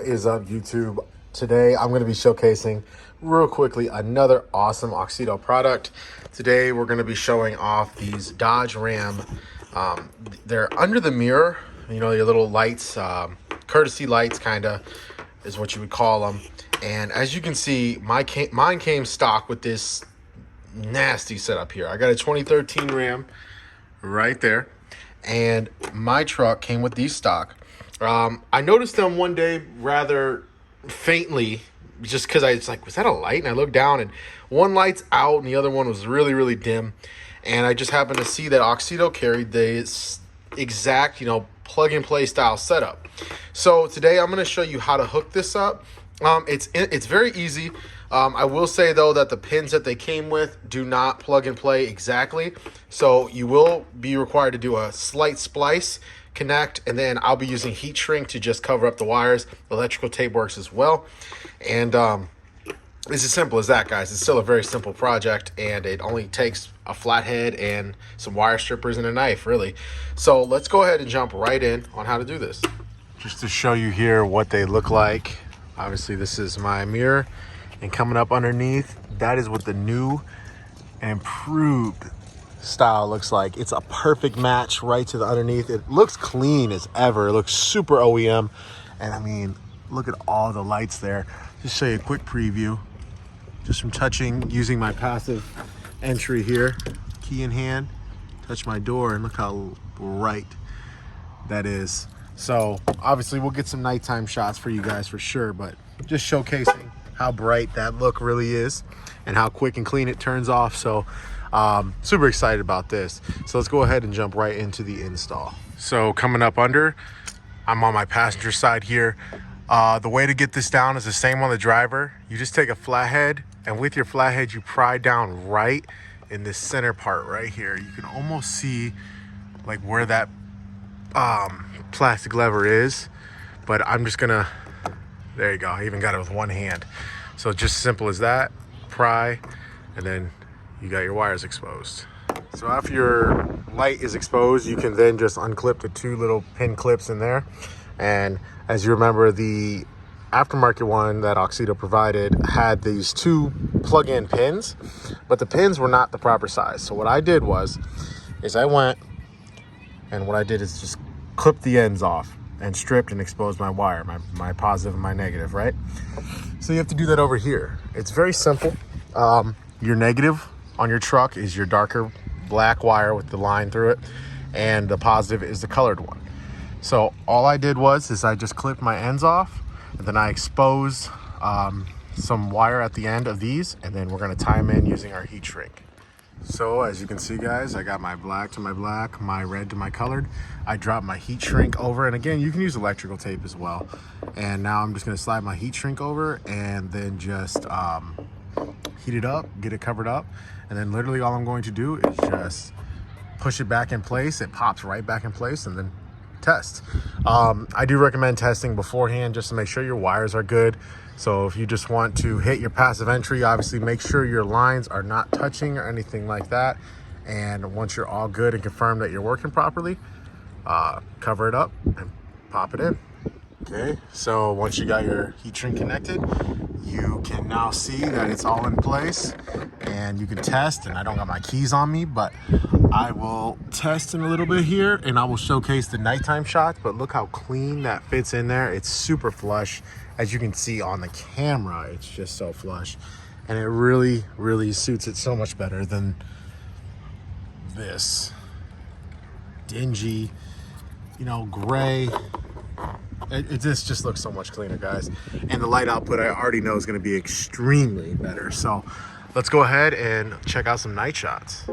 What is up, YouTube? Today I'm going to be showcasing real quickly another awesome Auxito product. Today we're going to be showing off these Dodge Ram. They're under the mirror, you know, your little lights, courtesy lights kind of is what you would call them. And as you can see, mine came stock with this nasty setup here. I got a 2013 Ram right there, and my truck came with these stock. I noticed them one day rather faintly, just because I was like, was that a light? And I looked down and one light's out and the other one was really, really dim. And I just happened to see that Auxito carried this exact, you know, plug and play style setup. So today I'm going to show you how to hook this up. It's very easy. I will say though that the pins that they came with do not plug and play exactly. So you will be required to do a slight splice, connect, and then I'll be using heat shrink to just cover up the wires. Electrical tape works as well. And it's as simple as that, guys. It's still a very simple project, and it only takes a flathead and some wire strippers and a knife, really. So let's go ahead and jump right in on how to do this. Just to show you here what they look like. Obviously this is my mirror, and coming up underneath, that is what the new and improved style looks like. It's a perfect match right to the underneath. It looks clean as ever. It looks super OEM, and I mean, look at all the lights there. Just show you a quick preview just from using my passive entry here, key in hand, touch my door, and look how bright that is. So obviously we'll get some nighttime shots for you guys for sure, but just showcasing how bright that look really is and how quick and clean it turns off. So super excited about this. So let's go ahead and jump right into the install. So coming up under, I'm on my passenger side here. The way to get this down is the same on the driver. You just take a flathead, and with your flathead you pry down right in this center part right here. You can almost see like where that plastic lever is, but I'm just gonna, there you go, I even got it with one hand. So just simple as that, pry, and then you got your wires exposed. So after your light is exposed, you can then just unclip the two little pin clips in there. And as you remember, the aftermarket one that Auxito provided had these two plug-in pins, but the pins were not the proper size. So what I did is I went, and what I did is just clip the ends off and stripped and exposed my wire, my positive and my negative, right? So you have to do that over here. It's very simple. Your negative on your truck is your darker black wire with the line through it, and the positive is the colored one. So all I did is I just clipped my ends off, and then I exposed some wire at the end of these, and then we're gonna tie them in using our heat shrink. So as you can see, guys, I got my black to my black, my red to my colored. I dropped my heat shrink over, and again, you can use electrical tape as well. And now I'm just gonna slide my heat shrink over and then just heat it up, get it covered up. And then literally all I'm going to do is just push it back in place. It pops right back in place, and then test. I do recommend testing beforehand just to make sure your wires are good. So if you just want to hit your passive entry, obviously make sure your lines are not touching or anything like that. And once you're all good and confirm that you're working properly, cover it up and pop it in. Okay, so once you got your heat shrink connected, you can now see that it's all in place, and you can test. And I don't got my keys on me, but I will test in a little bit here, and I will showcase the nighttime shots. But look how clean that fits in there. It's super flush. As you can see on the camera, it's just so flush, and it really, really suits it so much better than this dingy, you know, gray. This just looks so much cleaner, guys. And the light output I already know is going to be extremely better. So let's go ahead and check out some night shots.